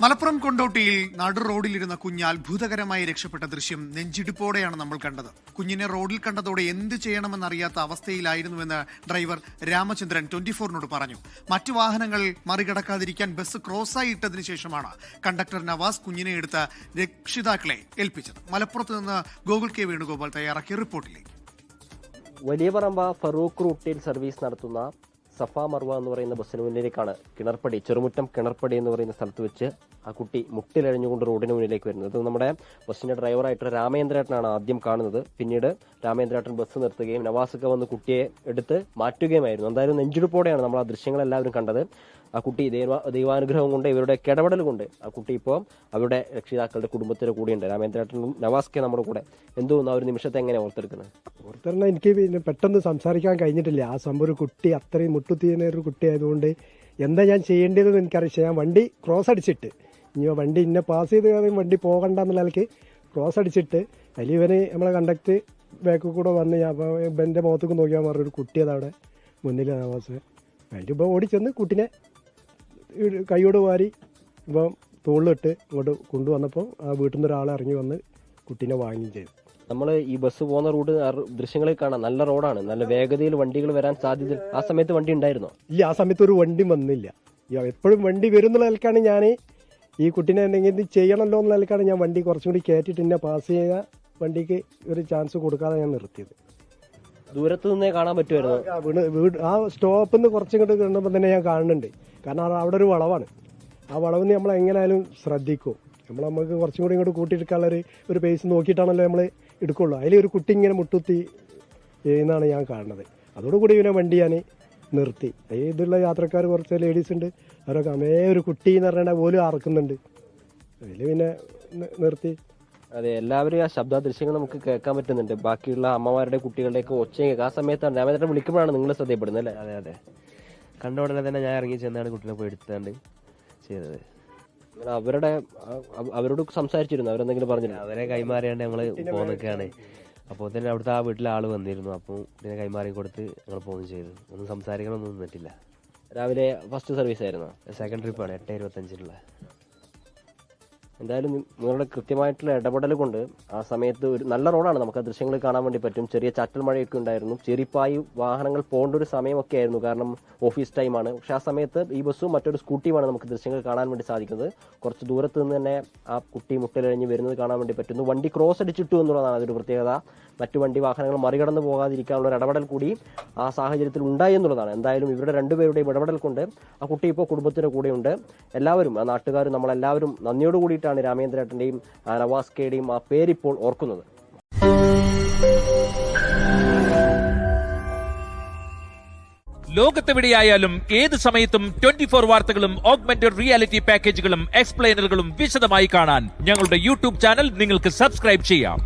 മലപ്പുറം കൊണ്ടോട്ടിയിൽ നടു റോഡിലിരുന്ന കുഞ്ഞ് അത്ഭുതകരമായി രക്ഷപ്പെട്ട ദൃശ്യം നെഞ്ചിടിപ്പോടെയാണ് നമ്മൾ കണ്ടത്. കുഞ്ഞിനെ റോഡിൽ കണ്ടതോടെ എന്ത് ചെയ്യണമെന്നറിയാത്ത അവസ്ഥയിലായിരുന്നുവെന്ന് ഡ്രൈവർ രാമചന്ദ്രൻ 24-നോട് പറഞ്ഞു. മറ്റു വാഹനങ്ങൾ മറികടക്കാതിരിക്കാൻ ബസ് ക്രോസായി ഇട്ടതിനു ശേഷമാണ് കണ്ടക്ടർ നവാസ് കുഞ്ഞിനെ എടുത്ത് രക്ഷിതാക്കളെ ഏൽപ്പിച്ചത്. മലപ്പുറത്ത് നിന്ന് ഗോകുൽ കെ വേണുഗോപാൽ തയ്യാറാക്കിയ റിപ്പോർട്ടിലേക്ക്. വലിയ പറമ്പ ഫറൂഖ് റൂട്ടിൽ സർവീസ് നടത്തുന്ന സഫ മർവ എന്ന് പറയുന്ന ബസ്സിന് മുന്നിലേക്കാണ് കിണർപ്പടി, ചെറുമുറ്റം കിണർപ്പടി എന്ന് പറയുന്ന സ്ഥലത്ത് വെച്ച് ആ കുട്ടി മുട്ടിലഴിഞ്ഞുകൊണ്ട് റോഡിന് മുന്നിലേക്ക് വരുന്നത്. ഇത് നമ്മുടെ ബസ്സിന്റെ ഡ്രൈവറായിട്ട് രാമേന്ദ്രേട്ടനാണ് ആദ്യം കാണുന്നത്. പിന്നീട് രാമേന്ദ്രേട്ടൻ ബസ് നിർത്തുകയും നവാസൊക്കെ വന്ന് കുട്ടിയെ എടുത്ത് മാറ്റുകയുമായിരുന്നു. എന്തായാലും നെഞ്ചിടിപ്പോടെയാണ് നമ്മൾ ആ ദൃശ്യങ്ങളെല്ലാവരും കണ്ടത്. ആ കുട്ടി ദൈവാനുഗ്രഹം കൊണ്ട്, ഇവരുടെ ഇടപെടൽ കൊണ്ട് ആ കുട്ടി ഇപ്പോൾ അവരുടെ രക്ഷിതാക്കളുടെ കുടുംബത്തിന്റെ കൂടെയുണ്ട്. രാമേന്ദ്രേട്ടനും നവാസ്കെ നമ്മുടെ കൂടെ. എന്തോന്ന് ആ ഒരു നിമിഷത്തെ എങ്ങനെ ഓർത്തെടുക്കുന്നത്? ഓർത്തെടുക്കാൻ എനിക്ക് പിന്നെ പെട്ടെന്ന് സംസാരിക്കാൻ കഴിഞ്ഞിട്ടില്ല. ആ സംഭവം ഒരു കുട്ടി അത്രയും മുട്ടുത്തിയുന്ന ഒരു കുട്ടി ആയതുകൊണ്ട് എന്താ ഞാൻ ചെയ്യേണ്ടതെന്ന് എനിക്കറിയില്ല. ഞാൻ വണ്ടി ക്രോസ് അടിച്ചിട്ട്, ഇനി വണ്ടി ഇന്നെ പാസ് ചെയ്ത് വണ്ടി പോകണ്ട എന്നുള്ള നിലയ്ക്ക് ക്രോസ് അടിച്ചിട്ട് അതിൽ ഇവന് നമ്മളെ കണ്ടക്ട് ബാക്കിൽ കൂടെ വന്ന് ഞാൻ എൻ്റെ മുഖത്തേക്ക് നോക്കിയാൽ മാറി ഒരു കുട്ടി അതവിടെ മുന്നിൽ നവാസ്. അതിൻ്റെ ഇപ്പോൾ ഓടിച്ചെന്ന് കുട്ടിനെ കൈയോട് വാരി ഇപ്പം തോളിലിട്ട് ഇങ്ങോട്ട് കൊണ്ടുവന്നപ്പോൾ ആ വീട്ടിൽ നിന്ന് ഒരാളെ ഇറങ്ങി വന്ന് കുട്ടീനെ വാങ്ങുകയും ചെയ്തു. നമ്മൾ ഈ ബസ് പോകുന്ന റൂട്ട് ദൃശ്യങ്ങളിൽ കാണാം, നല്ല റോഡാണ്, നല്ല വേഗതയിൽ വണ്ടികൾ വരാൻ സാധ്യത. ആ സമയത്ത് വണ്ടി ഉണ്ടായിരുന്നോ? ഇല്ല, ആ സമയത്ത് ഒരു വണ്ടി വന്നില്ല. എപ്പോഴും വണ്ടി വരുന്നുള്ള നിലക്കാണ് ഞാൻ ഈ കുട്ടീനെ എന്തെങ്കിലും ചെയ്യണമല്ലോ എന്നുള്ള നിലക്കാണ് ഞാൻ വണ്ടി കുറച്ചും കൂടി കയറ്റിട്ട് എന്നെ പാസ് ചെയ്യുക വണ്ടിക്ക് ഒരു ചാൻസ് കൊടുക്കാതെ ഞാൻ നിർത്തിയത്. ദൂരത്ത് നിന്നേ കാണാൻ പറ്റുമായിരുന്നു. ആ സ്റ്റോപ്പിൽ നിന്ന് കുറച്ചും കൂടി കണ്ടപ്പോൾ തന്നെ ഞാൻ കാണുന്നുണ്ട്. കാരണം അവിടെ ഒരു വളവാണ്. ആ വളവിന് നമ്മൾ എങ്ങനെയായാലും ശ്രദ്ധിക്കും. നമുക്ക് കുറച്ചും കൂടി ഇങ്ങോട്ട് കൂട്ടിയെടുക്കാനുള്ള ഒരു പേസ് നോക്കിയിട്ടാണല്ലോ നമ്മൾ എടുക്കുള്ളൂ. അതിലൊരു കുട്ടി ഇങ്ങനെ മുട്ടുത്തി ചെയ്യുന്നതാണ് ഞാൻ കാണുന്നത്. അതോടുകൂടി ഇവനെ വണ്ടി ഞാൻ നിർത്തി. ഇതുള്ള യാത്രക്കാർ കുറച്ച് ലേഡീസ് ഉണ്ട്, അവരൊക്കെ അമേ ഒരു കുട്ടി എന്ന് പറഞ്ഞാൽ പോലും ആർക്കുന്നുണ്ട്. അതിൽ പിന്നെ നിർത്തി. അതെ, എല്ലാവരും ആ ശബ്ദ ദൃശ്യങ്ങൾ നമുക്ക് കേൾക്കാൻ പറ്റുന്നുണ്ട്. ബാക്കിയുള്ള അമ്മമാരുടെ കുട്ടികളുടെയൊക്കെ ഒച്ചയും കേൾക്കാം. ആ സമയത്താണ് രാമേന്ദ്രൻ വിളിക്കുമ്പോഴാണ് നിങ്ങൾ ശ്രദ്ധയപ്പെടുന്നത് അല്ലേ? അതെ അതെ, കണ്ട ഉടനെ തന്നെ ഞാൻ ഇറങ്ങി ചെന്നാണ് കുട്ടീനെ പോയി എടുത്താണ്ട് ചെയ്തത്. അവരോട് സംസാരിച്ചിരുന്നു? അവരെന്തെങ്കിലും പറഞ്ഞില്ല? അവരെ കൈമാറിയാണ്ട് ഞങ്ങൾ പോന്നൊക്കെയാണ്. അപ്പോൾ തന്നെ അവിടുത്തെ ആ വീട്ടിലെ ആള് വന്നിരുന്നു. അപ്പം ഇതിനെ കൈമാറി കൊടുത്ത് ഞങ്ങൾ പോകുന്നു ചെയ്തു. ഒന്നും സംസാരിക്കണമൊന്നും നിന്നിട്ടില്ല. രാവിലെ ഫസ്റ്റ് സർവീസ് ആയിരുന്നു? സെക്കൻഡ് ട്രിപ്പാണ് 8:25 എന്തായാലും നിങ്ങളുടെ കൃത്യമായിട്ടുള്ള ഇടപെടൽ കൊണ്ട് ആ സമയത്ത് ഒരു നല്ല റോഡാണ്, നമുക്ക് ആ ദൃശ്യങ്ങൾ കാണാൻ വേണ്ടി പറ്റും. ചെറിയ ചാറ്റൽ മഴയൊക്കെ ഉണ്ടായിരുന്നു. ചെറിപ്പായി വാഹനങ്ങൾ പോകേണ്ട ഒരു സമയമൊക്കെ ആയിരുന്നു, കാരണം ഓഫീസ് ടൈമാണ്. പക്ഷെ ആ സമയത്ത് ഈ ബസ്സും മറ്റൊരു സ്കൂട്ടിയുമാണ് നമുക്ക് ദൃശ്യങ്ങൾ കാണാൻ വേണ്ടി സാധിക്കുന്നത്. കുറച്ച് ദൂരത്ത് നിന്ന് തന്നെ ആ കുട്ടി മുട്ടലഴിഞ്ഞ് വരുന്നത് കാണാൻ വേണ്ടി പറ്റുന്നു. വണ്ടി ക്രോസ് അടിച്ചിട്ടു എന്നുള്ളതാണ് അതൊരു പ്രത്യേകത. മറ്റു വാഹനങ്ങൾ മറികടന്ന് പോകാതിരിക്കാനുള്ള ഒരു ഇടപെടൽ കൂടി ആ സാഹചര്യത്തിൽ ഉണ്ടായി എന്നുള്ളതാണ്. എന്തായാലും ഇവരുടെ രണ്ടുപേരുടെയും ഇടപെടൽ കൊണ്ട് ആ കുട്ടി ഇപ്പോൾ കുടുംബത്തിന്റെ കൂടെയുണ്ട്. എല്ലാവരും, ആ നാട്ടുകാരും നമ്മളെല്ലാവരും നന്ദിയോട് കൂടിയിട്ടാണ് രാമേന്ദ്രേട്ടന്റെയും നവാസ്കയുടെയും ആ പേരിപ്പോൾ ഓർക്കുന്നത്. ലോകത്തെവിടെയായാലും ഏത് സമയത്തും 24 വാർത്തകളും ഓഗ്മെന്റഡ് റിയാലിറ്റി പാക്കേജുകളും എക്സ്പ്ലെയിനറുകളും വിശദമായി കാണാൻ ഞങ്ങളുടെ യൂട്യൂബ് ചാനൽ നിങ്ങൾക്ക് സബ്സ്ക്രൈബ് ചെയ്യാം.